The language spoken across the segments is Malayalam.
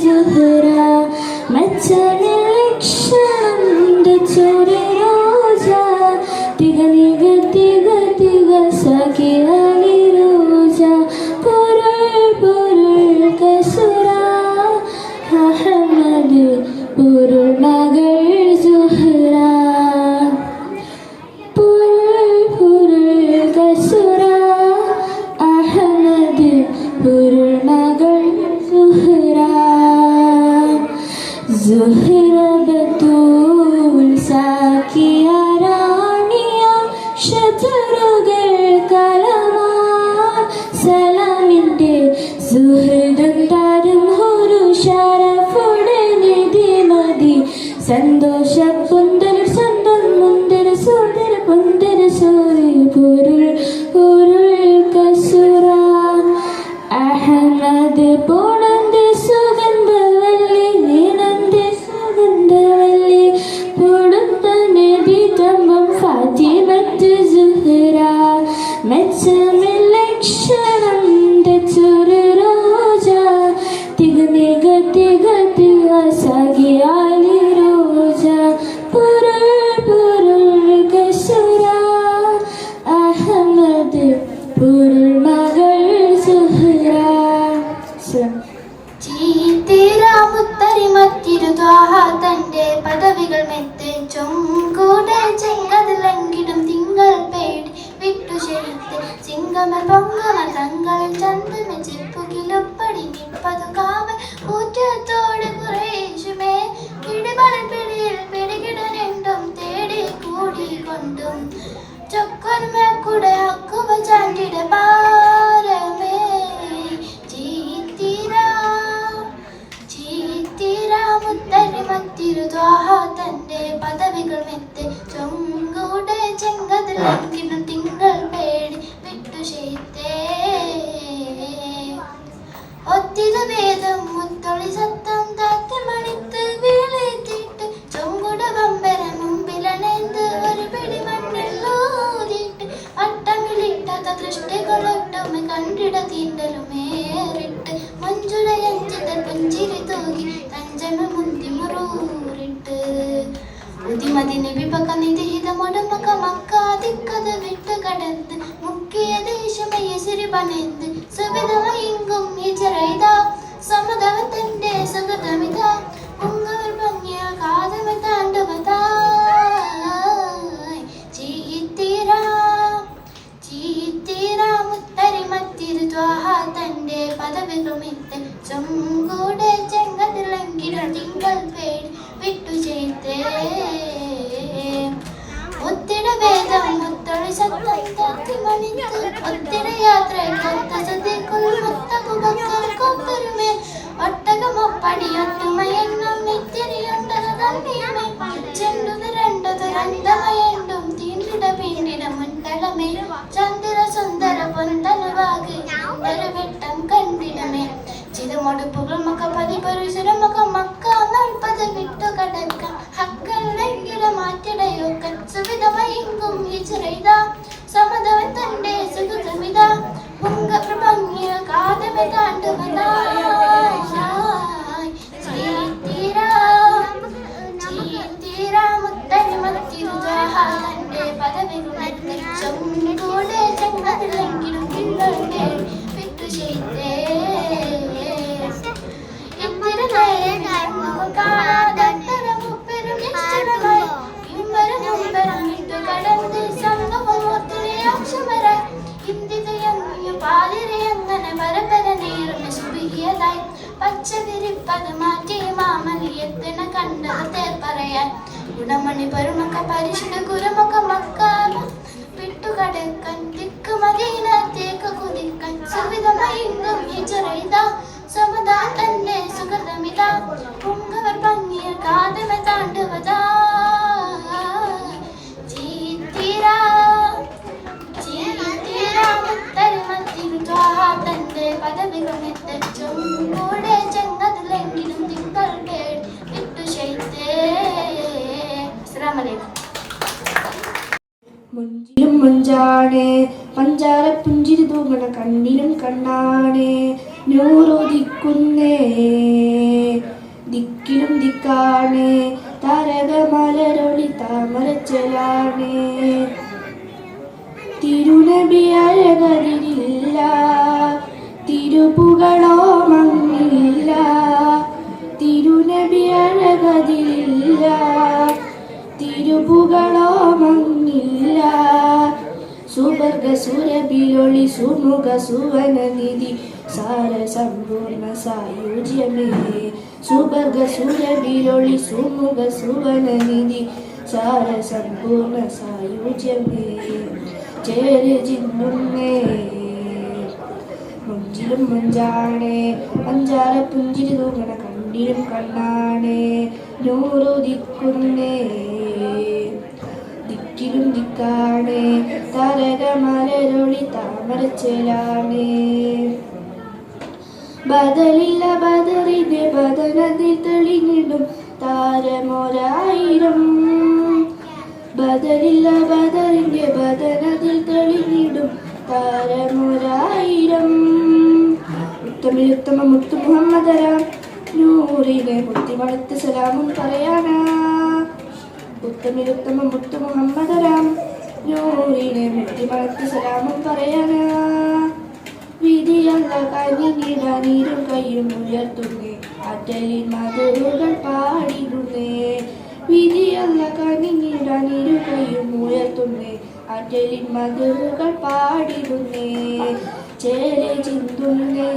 زهرة متن الإكشان توري روجا تغنيغ تغ تغ ساكي علي روجا പൊരുൾ കസുര അഹമ്മദ് പൊരുൾ മകൾ സുഹറ പൊരുൾ കസുര അഹമ്മദ് പൊരുൾ മകൾ സുഹറ സുഹറ ബത്തൂൽ സാക്കിയ റാണിയ ശത്രുകൾ കലമാ സലാമിൻ്റെ സുഹൃദം താരം ഒരു ഷറഫുടെ നിധി മതി സന്തോഷ പൊന്തൽ സ്വന്തം മുന്തൽ സോദര പൊന്തൽ സോറി പൊരുൾ പൊരുൾ കസുര അഹമ്മദ് പോണന്ത് സുഗന്ധവല്ലി നീനന്ത് സുഗന്ധവല്ലി പൊടുത്ത നബി തമ്പം ഫാത്തിമത്ത് സുഹറ മെച്ചമില്ലക്ഷണം തെച്ചൊരു റോജ തികനിക തിക തിക സഖിയാലി റോജ പൊരുൾ പൊരുൾ കസുര അഹമ്മദ് പൊരുൾ മകൾ സുഹറ തന്റെ പദവികൾ മെത്ത് ചൊങ്കൂടെ ചെങ്കതിലങ്കിടും തിങ്കൾ പേടി വിട്ടുശെഴുത്ത് സിംഗമ പൊങ്കമ തങ്ങളിൽ ചന്തമ ചിപ്പുകിലൊപ്പടി നിപ്പതു കാവൽ ഊറ്റത്തോട് കുറേശുമേ കിടിമണ പിടിയിൽ പിടികിടനെണ്ടും തേടി കൂടി കൊണ്ടും ചൊക്കൊരുമക്കുടെ അക്കുവ ചാണ്ടിട പാരമേ തന്റെ പദവികൾ മെത്ത് ചൊങ്കൂടെ ചെങ്കതിലങ്കിടും തിങ്കൾ പേടി വിട്ടുശെയ്ത്തേ ഒത്തിരി വേദം മുത്തൊളി സത്തം താത്തി മണിത്ത് വീളെത്തിയിട്ട് ചൊങ്കുട വമ്പര മുമ്പിലണേന്ത് ഒരു പിടി മണ്ണിലൂതിയിട്ട് അട്ടമിലിട്ടാത്ത ദൃഷ്ടികളൊട്ടും കണ്ടിട തീണ്ടലുമേറിട്ട് മഞ്ജുളയഞ്ചിത പുഞ്ചിരി തൂകി തഞ്ചമ മുന്തി മുറൂറിട്ട് ഉദിമതിന് വിപക നിധിഹിതമൊടുമക മക്കാതിക്കത് വിട്ട് കടന്ന് മുക്കിയ ദേശമയ സിരിപനെന്ത് സുവിധമയെങ്കും ഇജറൈത സമതവത്തിന്റെ സുഗതമിത ഉങ്ങവർ ഭംഗിയ കാതമ താണ്ഡവതായി ചീത്തീരാ മുത്തരി മത്തിരു ദ്വാഹ തന്റെ പദവികളുമിത്ത് ചൊങ്കൂടെ ചെങ്കതിലങ്കിടും തിങ്കൾ പേടി വിട്ടുചെയ്ത്തേ ഒത്തിരി വേദം മുത്തൊളി സത്തം താത്തി മണിത്ത് ഒത്തിരി യാത്ര കൊത്ത സതിക്കുൾ മുത്തകുമൊത്തൊരുമേ ഒട്ടകമൊപ്പടിയൊത്തുമയെന്നും നിത്തിരിയുണ്ടത് തന്നെയുമേ ചെണ്ടുത് രണ്ടത് രണ്ടമയണ്ടും തീണ്ടിട വീണ്ടിട മുൻതളമേ ചന്ദ്ര സുന്ദര പൊന്തലുവാകി ഒരു വെട്ടം കണ്ടിടമേ ചിതമൊടുപ്പുകൾ മക്ക പതിപരുശരമക മക്ക നാൽപ്പത് വിട്ടു കടക്കാൻ ഹക്കളെങ്കില മാറ്റിടയൊക്കെ സുവിധമയെങ്കും ഹിജറൈത സമതവൻ തന്റെ സുഗതമിത ഉങ്ക പ്രഭംഗിയ കാതമ താണ്ഡവതായി ചീത്തീരാ മുത്തരി മത്തിരു ദ്വാഹ തന്റെ പദവികളുമെത്തി ചൊങ്കൂടെ ചെങ്കതിലെങ്കിലും തിങ്കൾ പേടി വിട്ടുചെയ്ത്തേ ഇത്തിരി നേരം മുപ്പരും നിശ്ചലമായി ഇമ്പരും മുമ്പരും വിട്ടു കടന്ന് സംഗമമൂർത്തിരെ അക്ഷമരായി ഇന്ദിതയങ്ങു പാലിരയങ്ങനെ പരപര നേരം സുബിഹിയതായി പച്ച വിരിപ്പത് മാറ്റി മാമലിയത്തിന കണ്ടതേ പറയാൻ ഗുണമണി പരുമക്ക പരിശുദ്ധ ഗുരുമക്ക മക്കാല വിട്ടുകടക്കാൻ ദിക്ക് മദീനത്തേക്ക് കുതിക്കാൻ സുവിധമയെങ്കും ഹിജറൈത സമതാ തന്റെ സുഗതമിത പൊങ്കവർ ഭംഗിയ കാതമ താണ്ഡവതാ ചീത്തീരാ മുത്തരി മത്തിരു ദ്വാഹ തന്റെ പദവികളുമെത്ത് ചൊങ്കൂടെ ചെങ്കതിലെങ്കിലും തിങ്കൾ പേടി വിട്ടുശെയ്ത്തേ. അസ്സലാമു അലൈക്കും. മുഞ്ചിലും മുഞ്ചാണേ പഞ്ചാര പുഞ്ചിരി തൂങ്ങണ കണ്ണിലും കണ്ണാണേ നൂറുദിക്കുന്നേ ദിക്കിലും ദിക്കാണ് താരകമലരൊളി താമരച്ചലാണ് തിരുനബി അഴകതിരില്ല തിരുപുകളോ മങ്ങില്ല തിരുനബി അഴകതിരില്ല തിരുപുകളോ മങ്ങില്ല സുവർഗ സുരഭിലൊളി സുമുഖ സുവനനിധി സാര സമ്പൂർണ്ണ സായുജ്യമേ സുവർഗ സുരഭിലൊളി സുമുഖ സുവനനിധി സാര സമ്പൂർണ്ണ സായുജ്യമേ ചേര് ചിന്തുന്നേ മുഞ്ചിലും മുഞ്ചാണേ പഞ്ചാര പുഞ്ചിരി തൂങ്ങണ കണ്ടിലും കണ്ണാണേ നൂറുദിക്കുന്നേ ദിക്കിലും ദിക്കാണേ താരകമലരൊളി താമരച്ചേലാണേ ബദലില്ല ബദറിന്റെ ബദനത്തിൽ തെളിഞ്ഞിടും താരമൊരായിരം ബദലില്ല ബദറിന്റെ ബദനത്തിൽ തെളിഞ്ഞിടും താരമൊരായിരം ഉത്തമിലുത്തമ മുത്തു മുഹമ്മദരാം നൂറിനെ മുത്തിമണത്ത് സലാമും പറയാനാ ഉത്തമിലുത്തമ മുത്തു മുഹമ്മദരാം നൂറിനെ മുത്തിമണത്ത് സലാമും പറയാനാ വിധിയല്ല കനിഞ്ഞിടനീരും കയ്യും ഉയർത്തുന്നേ അറ്റലിൻ മധുകൾ പാടിടുന്നേ വിധിയല്ല കനിഞ്ഞിടനീരും കയ്യും ഉയർത്തുന്നേ അറ്റലിൻ മധുകൾ പാടിടുന്നേ ചേരെ ചിന്തുന്നേ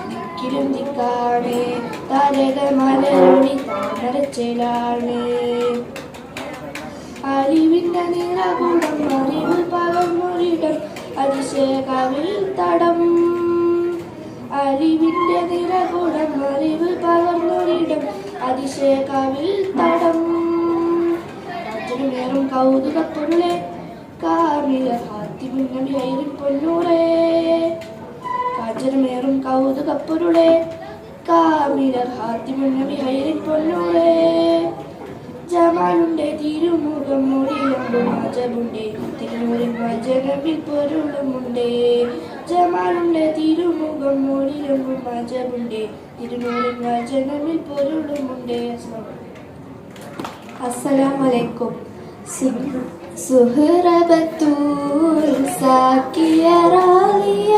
ദിക്കിലും ദിക്കാണേ താരകമലരൊളി താമരച്ചേലാണ് അറിവിന്റെ നിറകുടം അറിവ് പകർന്നൊരിടം അതിശയകവിൽ തടം അറിവിന്റെ നിറകുടം അറിവ് പകർന്നൊരിടം അതിശയകവിൽ തടം കാറ്റിനുമേറും കൗതുകപ്പൊരുളെ കാമില ഹാത്തിമുൻ നബി ഹൈറിൻ പൊന്നൂറേ കാറ്റിനുമേറും കൗതുകപ്പൊരുളെ കാമില ഹാത്തിമുൻ നബി ഹൈറിൻ പൊന്നൂറേ ജമാലുണ്ട് തിരുമുഖം മൊഴിയുണ്ടും അജബുണ്ട് തിരുനൂറിൻ വചനവിൽ പൊരുളുമുണ്ട് ജമാലുണ്ട് തിരുമുഖം മൊഴിയുണ്ടും അജബുണ്ട് തിരുനൂറിൻ വചനവിൽ പൊരുളുമുണ്ട്. അസ്സലാമലൈക്കും. സുഹ്റബത്തൂർ സാക്കിയ റാലിയ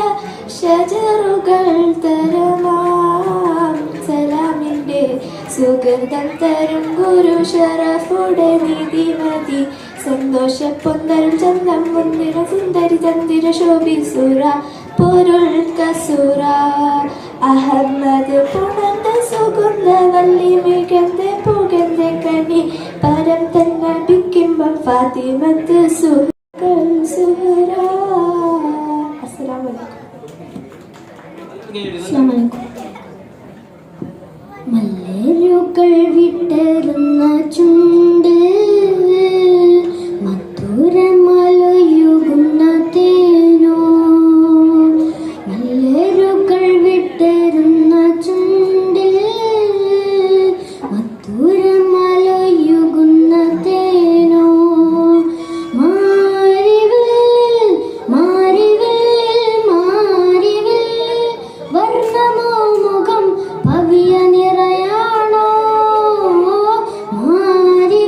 ഷജറുകൾ തരമാം സലാമിൻ്റെ സുഗന്ധം തരും ഗുരു ഷറഫുടെ നിധിമതി സന്തോഷപ്പൊന്തരും ചന്തം മുന്തിര സുന്ദരി ചന്ദിര ശോഭിസുര പൊരുൾ കസുര അഹമ്മദ് പുണർന്ന സുഗന്ധ വല്ലി മികந்த പുകந்த കനി പരം തന്നെ ബിക്കുമ്പം ഫാത്തിമത്ത് സുഹറ. അസ്സലാമലൈക്കും. മലരുകൾ വിട്ടരുന്ന ചുണ്ട് മധുരമലയുകുന്ന തേനോ മലരുകൾ വിട്ടരുന്ന ചുണ്ടിൽ മധുരമലയുകുന്ന തേനോ മാരിവില്ലിൽ മാരിവില്ലിൽ മാരിവില്ലിൽ വർണ്ണമോ മുഖം പവിയ നിറയാണോ മാരി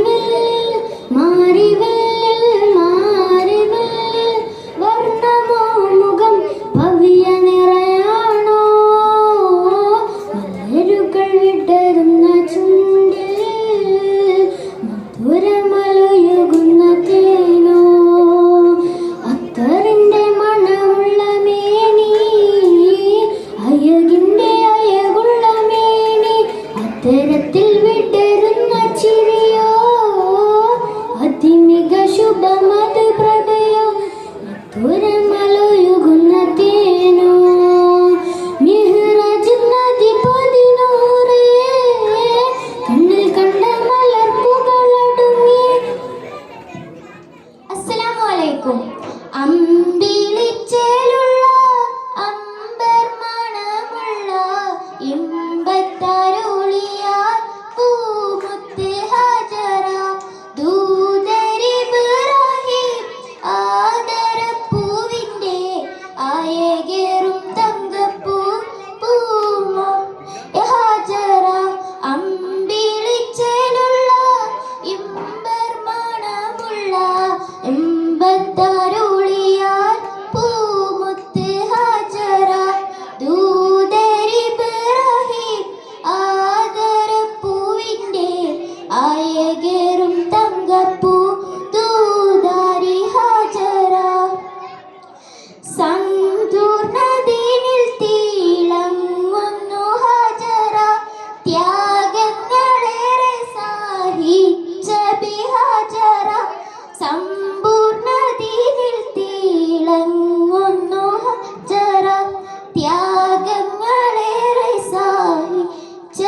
ത്യാഗങ്ങളേറെ സഹിച്ച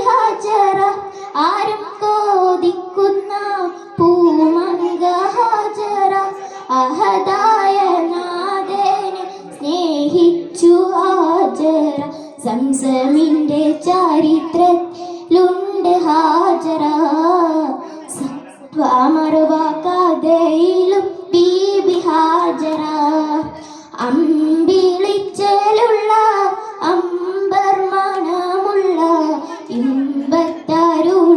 ഹാജറ, ആരും കോതിക്കുന്ന പൂമംഗ ഹാജറ, അഹദായ നാഥനെ സ്നേഹിച്ചു ഹാജറ. സംസമിന്റെ ചരിത്രത്തിലുണ്ട് ഹാജറ, മറുവാക്കാതെയിലും ബീബി ഹാജറ. അമ്പിളിച്ചലുള്ള അമ്പർ മണമുള്ള ഇമ്പത്തരുളിയാൽ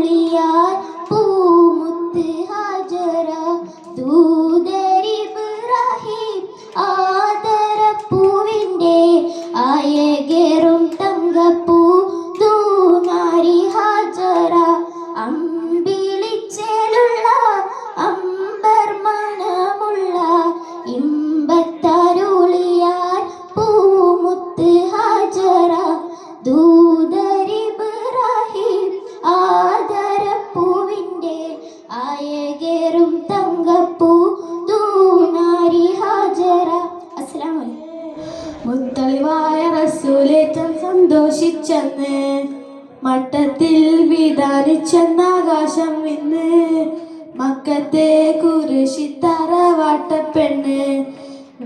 പൂമുത്ത് ഹാജറ. ദൂതരിബ്രാഹിം ആദരപ്പൂവിൻ്റെ ആയകേറും തങ്കപ്പൂ ദൂനാരി ഹാജറ. അമ്പിളിച്ചലുള്ള അമ്പർ മണമുള്ള ഇമ്പത്തരുളിയാൽ പൂമുത്ത് ഹാജറ. ദൂതരിബ്രാഹിം ആദരപ്പൂവിൻ്റെ ആയകേറും തങ്കപ്പൂ ദൂനാരി ഹാജറ. അസ്സലാമു അലൈക്കും. മുത്തളിവായ റസൂലേറ്റം സന്തോഷിച്ചെന്ന് മട്ടത്തിൽ വിധാനിച്ചെന്നാകാശം ഇന്ന് മക്കത്തെ കുരിശിത്തറവാട്ടപ്പെണ്ണ്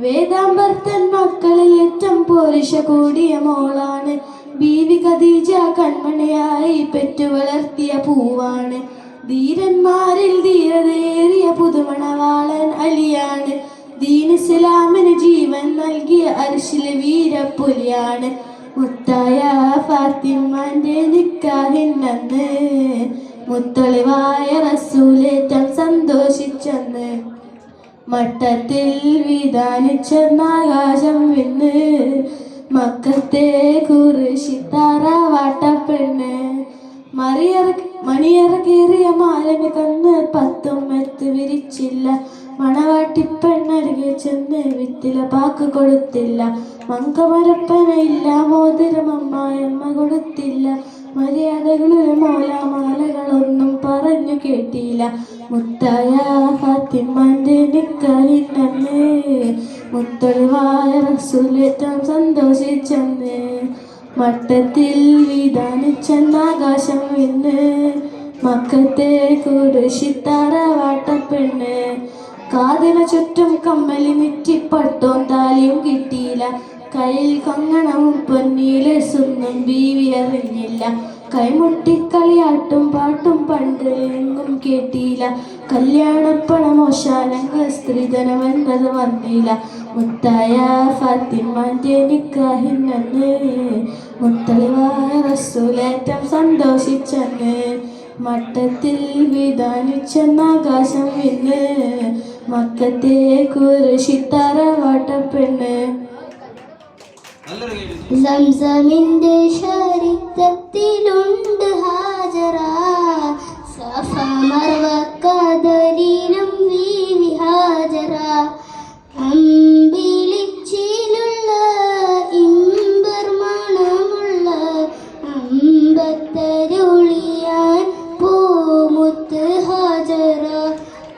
വേദാമ്പർത്തൻ മക്കളിൽ ഏറ്റവും പോരിഷ കൂടിയ മോളാണ്. ബീവി ഖദീജ കൺമണിയായി പെറ്റു വളർത്തിയ പൂവാണ്. ധീരന്മാരിൽ ധീരതേറിയ പുതുമണവാളൻ അലിയാണ്. ദീൻ ഇസ്ലാമിന് ജീവൻ നൽകിയ അർശിലെ വീരപ്പുലിയാണ്. മുത്തായ ഫാത്തിമാന്റെ നിക്കാഹിന്നന്ന് മുത്തളിവായ റസൂലേറ്റം സന്തോഷിച്ചെന്ന് മട്ടത്തിൽ വിധാനിച്ചെന്നാകാശം വിന്ന് മക്കത്തെ കുരിശിത്തറവാട്ടപ്പെണ്ണ് മണിയറ കീറിയ മാലന് കണ്ണ് പത്തും മെത്ത് വിരിച്ചില്ല. മണവാട്ടിപ്പെണ്ണരികെ ചെന്ന് വിത്തില പാക്ക് കൊടുത്തില്ല. മങ്കമരപ്പന ഇല്ല മോതിരം അമ്മായമ്മ കൊടുത്തില്ല. മര്യാദകളിലെ മോലാമാലകളൊന്നും പറഞ്ഞു കേട്ടില്ല. മുത്തായ ഫാത്തിമാന്റെ നിക്കാഹിന്നന്ന് മുത്തളിവായ റസൂലേറ്റം സന്തോഷിച്ചെന്ന് മട്ടത്തിൽ വിധാനിച്ചെന്നാകാശം ഇന്ന് മക്കത്തെ കുരിശിത്തറവാട്ടപ്പെണ്ണ് കാതിന ചുറ്റും കമ്മലി നെറ്റിപ്പട്ടോം താലിയും കിട്ടിയില്ല. കയ്യിൽ കങ്ങണവും പൊന്നീലൊന്നും ബീവി അറിഞ്ഞില്ല. കൈമുട്ടിക്കളിയാട്ടും പാട്ടും പണ്ട് എങ്ങും കേട്ടില്ല. കല്യാണപ്പണമോശാലങ്ങൾ സ്ത്രീധനമെന്നത് വന്നില്ല. മുത്തായ ഫാത്തിമാന്റെ നിക്കാഹിന്നന്ന് മുത്തളിവായ റസൂലേറ്റം സന്തോഷിച്ചെന്ന് മട്ടത്തിൽ വിധാനിച്ചെന്നാകാശം ഇന്ന് മക്കത്തെ കുരിശിത്തറവാട്ടപ്പെണ്ണ് സംസമിന്റെ ചരിത്രത്തിലുണ്ട് ഹാജറ, സഫ മർവക്കദരിലും ബീവി ഹാജറ. അമ്പിളിച്ചിലുള്ള ഇമ്പർ മണമുള്ള അമ്പത്തരുളിയാൻ പൂമുത്ത് ഹാജറ.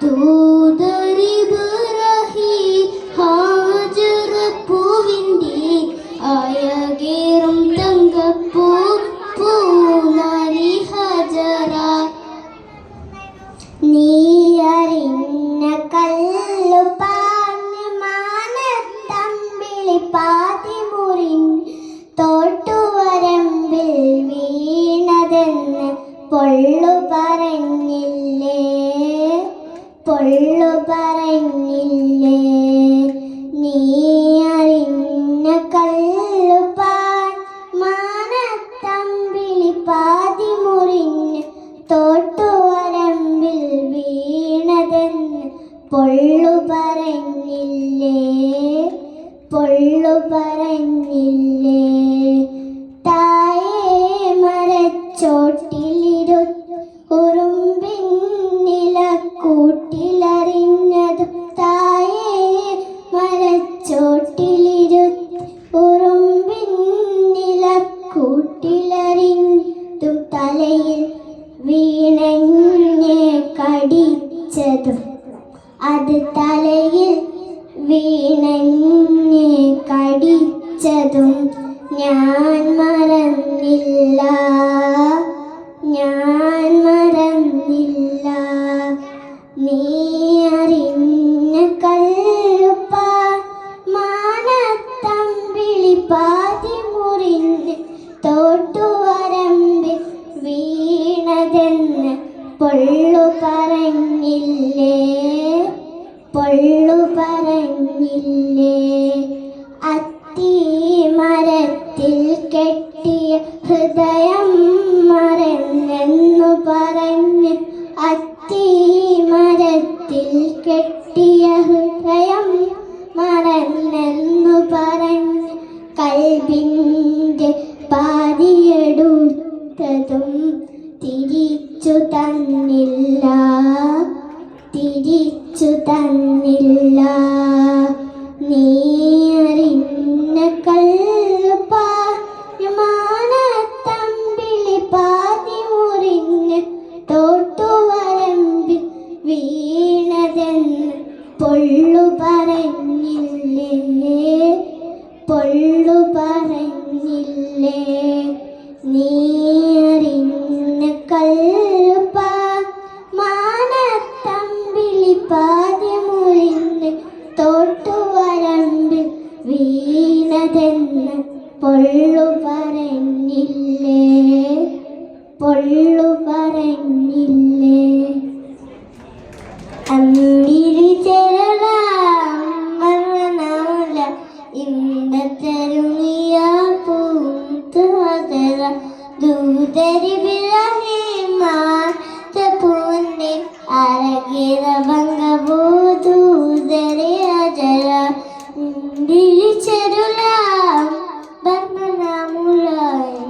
ദൂതരിബ്രാഹിം ഹാജറ പൂവിൻ്റെ ആയകേറും തങ്കപ്പൂ പൂനാരി ഹാജറ. നീ അറിഞ്ഞ കല്ലു പാഞ്ഞ് മാനത്തമ്പിളി പാതിമുറിൻ തോട്ടുവരമ്പിൽ വീണതെന്ന് പൊള്ളു പറഞ്ഞില്ലേ, പൊള്ളു പറഞ്ഞില്ലേ. നീ അറിഞ്ഞ കല്ലുപാൻ മാനത്തമ്പിളി പാതിമുറിഞ്ഞ് തോട്ടുവരമ്പിൽ വീണതെന്ന് പൊള്ളു പറഞ്ഞില്ലേ, പൊള്ളു പറഞ്ഞില്ലേ. തായേ മരച്ചോട്ടിലിരു ഉറുമ്പിന്നില കൂട്ടിലറി ഞാൻ മറന്നില്ല, ഞാൻ മറന്നില്ല. നീ അറിഞ്ഞ കല്ലുപ്പ മാനത്തമ്പിളി പാതി മുറിഞ്ഞ് തോട്ടുവരമ്പിൽ വീണതെന്ന് പൊള്ളു പറഞ്ഞില്ലേ, പൊള്ളു പറഞ്ഞില്ലേ. അത്തിമരത്തിൽ കെട്ടിയ ഹൃദയം മറന്നെന്നു പറഞ്ഞ്, അത്തിമരത്തിൽ കെട്ടിയ ഹൃദയം മറന്നെന്നു പറഞ്ഞ് കൽബിൻ്റെ പാതിയെടുത്തതും തിരിച്ചു തന്നില്ല, തിരിച്ചു തന്നില്ല. നീ അറിഞ്ഞ കല്ലുപ്പ മാനത്തമ്പിളി പാതി മുറിഞ്ഞ് തോട്ടുവരമ്പിൽ വീണതെന്ന് പൊള്ളു പറഞ്ഞില്ലേ, പൊള്ളു പറഞ്ഞില്ലേ. നീ അറിഞ്ഞ കല്ലുപ്പ മാനത്തമ്പിളി പാതി മുറിഞ്ഞ് തോട്ടുവരമ്പിൽ വീണതെന്ന് പൊള്ളു പറഞ്ഞില്ലേ, പൊള്ളു പറഞ്ഞില്ലേ. അമ്പിളി ചെറലാമറനാല ഇന്നത്തരുണിയ പൂത്തുതര ദൂതരി ബിറഹിമാത്ത പൂന്നി അരകിര ഭംഗബൂ ദൂതരി അജര അമ്പിളി ചെറുലാം ബർണനാമുലായി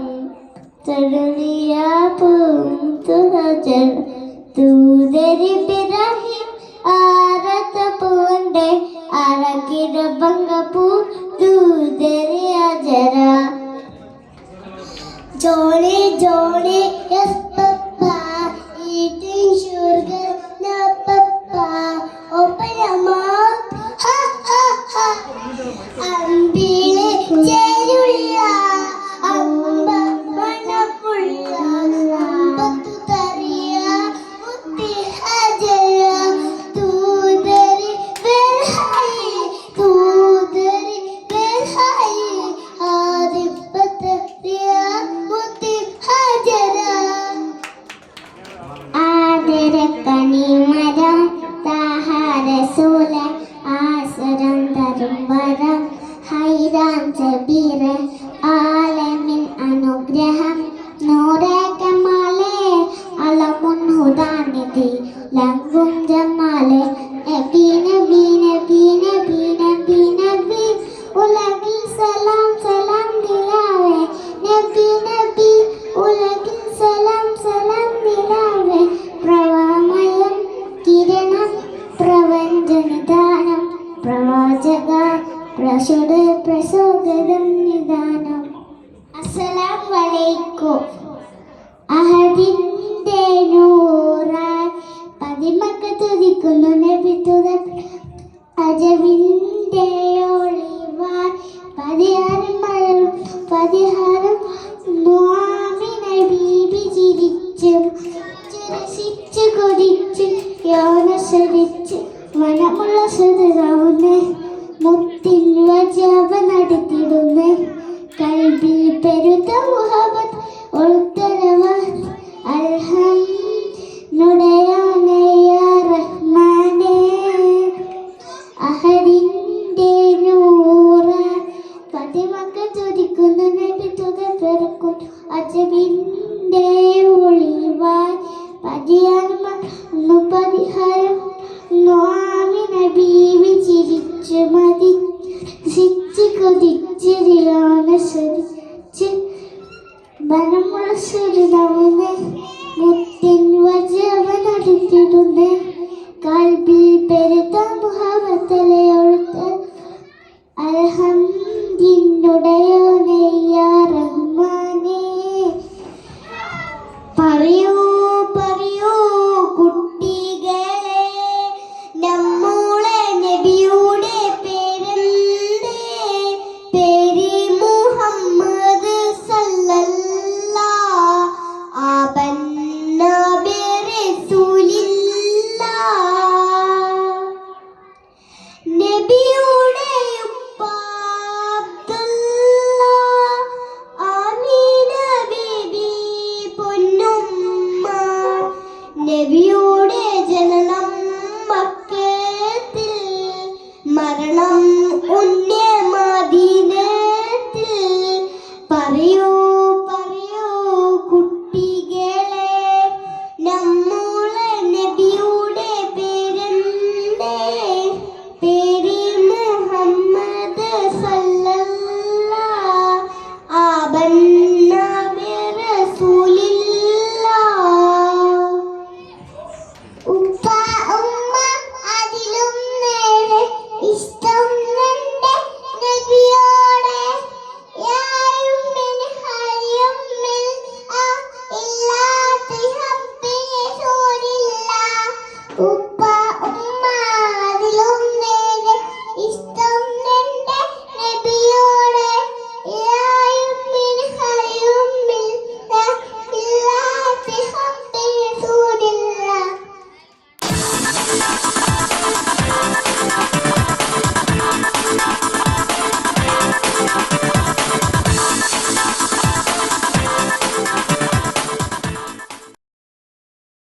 തരുണിയ പൂത്തുതര ദൂതരി ബിറഹിം ആരത പൂണ്ടെ അരകിര ഭംഗബൂ ദൂതരി അജര. Johnny, Johnny, yes, Papa, eating sugar, no, Papa. Open your mouth, ha, ha, ha. Ambile, Cherulla, Amba, Manapulla, Ambatu Tariya, Mutti Hajara, Tudari, Verhai, Tudari, Verhai, Adipatariya. ആദരക്കണിമരം താഹാരസൂല ആസരം തരുംവരം ഹൈറാം ജബീറ ആലമിൻ അനുഗ്രഹം നൂറെ കമാലെ അലമുൻ ഹുദാനിധി ലംഘും ജമാലെ നബി നബി നബി നബി നബി നബി ഉലകിൽ സലാം സലാം ദിലാവേ നബി നബി ഉലകിൽ സലാം സലാം ദിലാവേ. പ്രവാമയം കിരണം പ്രപഞ്ചനിദാനം പ്രവാചക പ്രസുര പ്രസോദരം നിദാനം. അസ്സലാമു അലൈക്കും. അഹദിന്റെ നൂറായി പതിമക്ക തുതിക്കുന്നു നബി തുത അജവിന്റെ ഒളിവായി പതിഹാരം മഴയും പതിഹാരം ബീബി ചിരിച്ചു രസിച്ച് കൊതിച്ച് യോനസരിച്ച് മനമുള്ള സുതരാവുന്നേ മുത്തിൻ വജാബ നടത്തിടുന്നേ കൽബിൽ പെരുത്ത മുഹബത്ത് ഉൾത്തരവ അൽഹം നുടയാനയ റഹ്മാനേ. അഹദിന്റെ നൂറ പതിമക്ക തുതിക്കുന്നു നബി തുക പിറക്കും അജബിന്റെ ഒളിവായി പതിയാനും പരിഹാരം നോമിന ബീവി ചിരിച്ചു മതിച്ച് കൊതിച്ച് റിയാനസരിച്ച് ബനമുള്ള സുരനവനെ